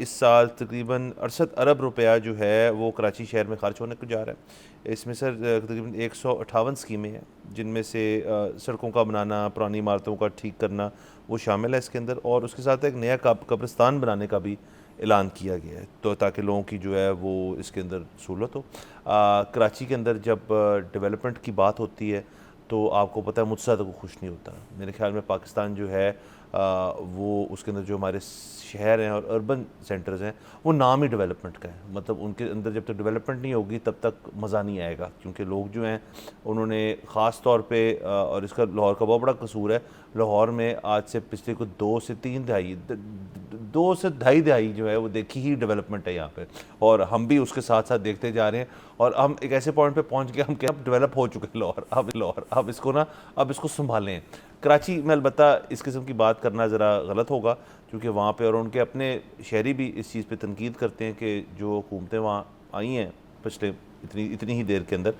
اس سال تقریباً 68 ارب روپیہ جو ہے وہ کراچی شہر میں خرچ ہونے کو جا رہا ہے۔ اس میں سر تقریباً 158 اسکیمیں ہیں، جن میں سے سڑکوں کا بنانا، پرانی عمارتوں کا ٹھیک کرنا وہ شامل ہے اس کے اندر، اور اس کے ساتھ ایک نیا قبرستان بنانے کا بھی اعلان کیا گیا ہے، تو تاکہ لوگوں کی جو ہے وہ اس کے اندر سہولت ہو۔ کراچی کے اندر جب ڈیولپمنٹ کی بات ہوتی ہے تو آپ کو پتہ ہے مجھ سے زیادہ کوئی خوش نہیں ہوتا۔ میرے خیال میں پاکستان جو ہے وہ اس کے اندر جو ہمارے شہر ہیں اور اربن سینٹرز ہیں وہ نام ہی ڈیولپمنٹ کا ہے، مطلب ان کے اندر جب تک ڈیولپمنٹ نہیں ہوگی تب تک مزہ نہیں آئے گا، کیونکہ لوگ جو ہیں انہوں نے خاص طور پہ اور اس کا لاہور کا بہت بڑا قصور ہے، لاہور میں آج سے پچھلے کو 2 سے 3 دہائی 2 سے ڈھائی دہائی جو ہے وہ دیکھی ہی ڈیولپمنٹ ہے یہاں پہ، اور ہم بھی اس کے ساتھ ساتھ دیکھتے جا رہے ہیں، اور ہم ایک ایسے پوائنٹ پہ پہنچ گئے ہم کہ اب ڈیولپ ہو چکے لاہور اب اس کو اب اس کو سنبھالیں۔ کراچی میں البتہ اس قسم کی بات کرنا ذرا غلط ہوگا، کیونکہ وہاں پہ اور ان کے اپنے شہری بھی اس چیز پہ تنقید کرتے ہیں کہ جو حکومتیں وہاں آئی ہیں پچھلے اتنی ہی دیر کے اندر،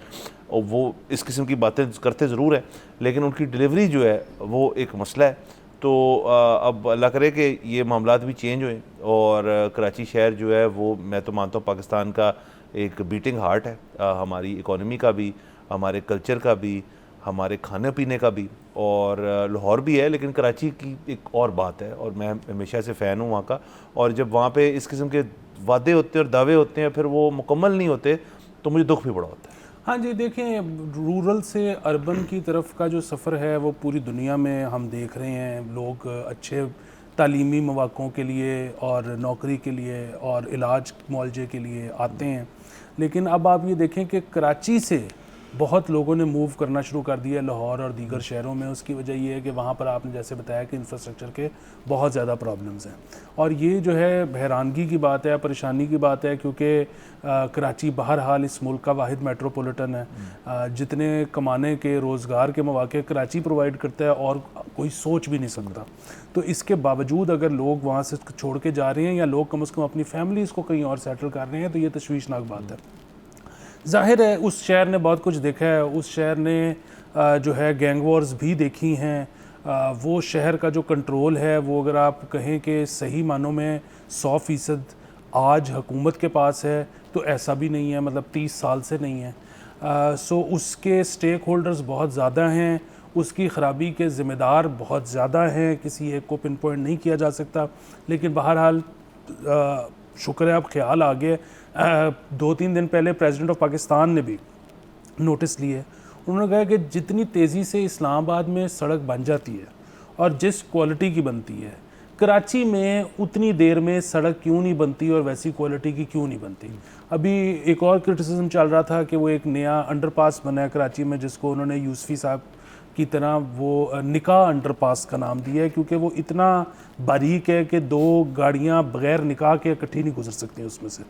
اور وہ اس قسم کی باتیں کرتے ضرور ہیں لیکن ان کی ڈیلیوری جو ہے وہ ایک مسئلہ ہے۔ تو اب اللہ کرے کہ یہ معاملات بھی چینج ہوئیں، اور کراچی شہر جو ہے وہ میں تو مانتا ہوں پاکستان کا ایک بیٹنگ ہارٹ ہے، ہماری اکانومی کا بھی، ہمارے کلچر کا بھی، ہمارے کھانے پینے کا بھی، اور لاہور بھی ہے لیکن کراچی کی ایک اور بات ہے، اور میں ہمیشہ سے فین ہوں وہاں کا، اور جب وہاں پہ اس قسم کے وعدے ہوتے ہیں اور دعوے ہوتے ہیں پھر وہ مکمل نہیں ہوتے تو مجھے دکھ بھی بڑا ہوتا ہے۔ ہاں جی، دیکھیں رورل سے اربن کی طرف کا جو سفر ہے وہ پوری دنیا میں ہم دیکھ رہے ہیں، لوگ اچھے تعلیمی مواقعوں کے لیے اور نوکری کے لیے اور علاج معالجے کے لیے آتے ہیں، لیکن اب آپ یہ دیکھیں کہ کراچی سے بہت لوگوں نے موو کرنا شروع کر دیا لاہور اور دیگر شہروں میں۔ اس کی وجہ یہ ہے کہ وہاں پر آپ نے جیسے بتایا کہ انفراسٹرکچر کے بہت زیادہ پرابلمز ہیں، اور یہ جو ہے حیرانگی کی بات ہے، پریشانی کی بات ہے، کیونکہ کراچی بہرحال اس ملک کا واحد میٹروپولیٹن ہے، جتنے کمانے کے روزگار کے مواقع کراچی پرووائڈ کرتا ہے اور کوئی سوچ بھی نہیں سکتا۔ تو اس کے باوجود اگر لوگ وہاں سے چھوڑ کے جا رہے ہیں یا لوگ کم از کم اپنی فیملیز کو کہیں اور سیٹل کر رہے ہیں تو یہ تشویشناک بات ہے۔ ظاہر ہے اس شہر نے بہت کچھ دیکھا ہے، اس شہر نے جو ہے گینگ وارز بھی دیکھی ہیں، وہ شہر کا جو کنٹرول ہے وہ اگر آپ کہیں کہ صحیح معنوں میں 100% آج حکومت کے پاس ہے تو ایسا بھی نہیں ہے، مطلب 30 سال سے نہیں ہے۔ سو اس کے سٹیک ہولڈرز بہت زیادہ ہیں، اس کی خرابی کے ذمہ دار بہت زیادہ ہیں، کسی ایک کو پن پوائنٹ نہیں کیا جا سکتا، لیکن بہرحال شکر ہے اب خیال آ گئے۔ 2-3 دن پہلے پریزیڈنٹ آف پاکستان نے بھی نوٹس لیے، انہوں نے کہا کہ جتنی تیزی سے اسلام آباد میں سڑک بن جاتی ہے اور جس کوالٹی کی بنتی ہے، کراچی میں اتنی دیر میں سڑک کیوں نہیں بنتی اور ویسی کوالٹی کی کیوں نہیں بنتی۔ ابھی ایک اور کرٹیسزم چل رہا تھا کہ وہ ایک نیا انڈر پاس بنا ہے کراچی میں جس کو انہوں نے یوسفی صاحب کی طرح وہ نکاح انڈر پاس کا نام دیا ہے، کیونکہ وہ اتنا باریک ہے کہ 2 گاڑیاں بغیر نکاح کے اکٹھی نہیں گزر سکتی اس میں سے۔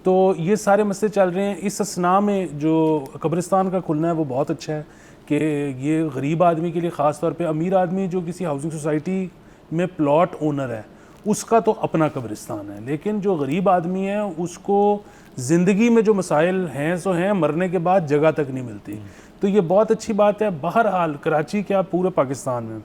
تو یہ سارے مسئلے چل رہے ہیں۔ اس اثناء میں جو قبرستان کا کھلنا ہے وہ بہت اچھا ہے کہ یہ غریب آدمی کے لیے، خاص طور پہ امیر آدمی جو کسی ہاؤسنگ سوسائٹی میں پلاٹ اونر ہے اس کا تو اپنا قبرستان ہے، لیکن جو غریب آدمی ہے اس کو زندگی میں جو مسائل ہیں سو ہیں، مرنے کے بعد جگہ تک نہیں ملتی، تو یہ بہت اچھی بات ہے۔ بہرحال کراچی کیا پورے پاکستان میں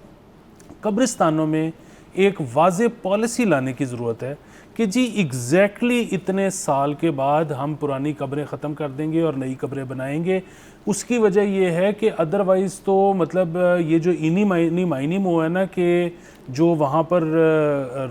قبرستانوں میں ایک واضح پالیسی لانے کی ضرورت ہے کہ جی ایگزیکٹلی اتنے سال کے بعد ہم پرانی قبریں ختم کر دیں گے اور نئی قبریں بنائیں گے۔ اس کی وجہ یہ ہے کہ ادروائز تو مطلب یہ جو معنی میں ہے نا کہ جو وہاں پر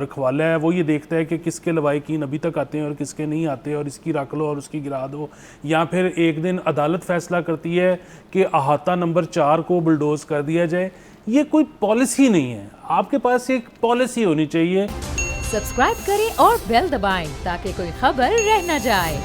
رکھوالا ہے وہ یہ دیکھتا ہے کہ کس کے لوائقین ابھی تک آتے ہیں اور کس کے نہیں آتے، اور اس کی رکھ لو اور اس کی گرا دو، یا پھر ایک دن عدالت فیصلہ کرتی ہے کہ احاطہ نمبر 4 کو بلڈوز کر دیا جائے۔ یہ کوئی پالیسی نہیں ہے، آپ کے پاس ایک پالیسی ہونی چاہیے۔ سبسکرائب کریں اور بیل دبائیں تاکہ کوئی خبر رہ نہ جائے۔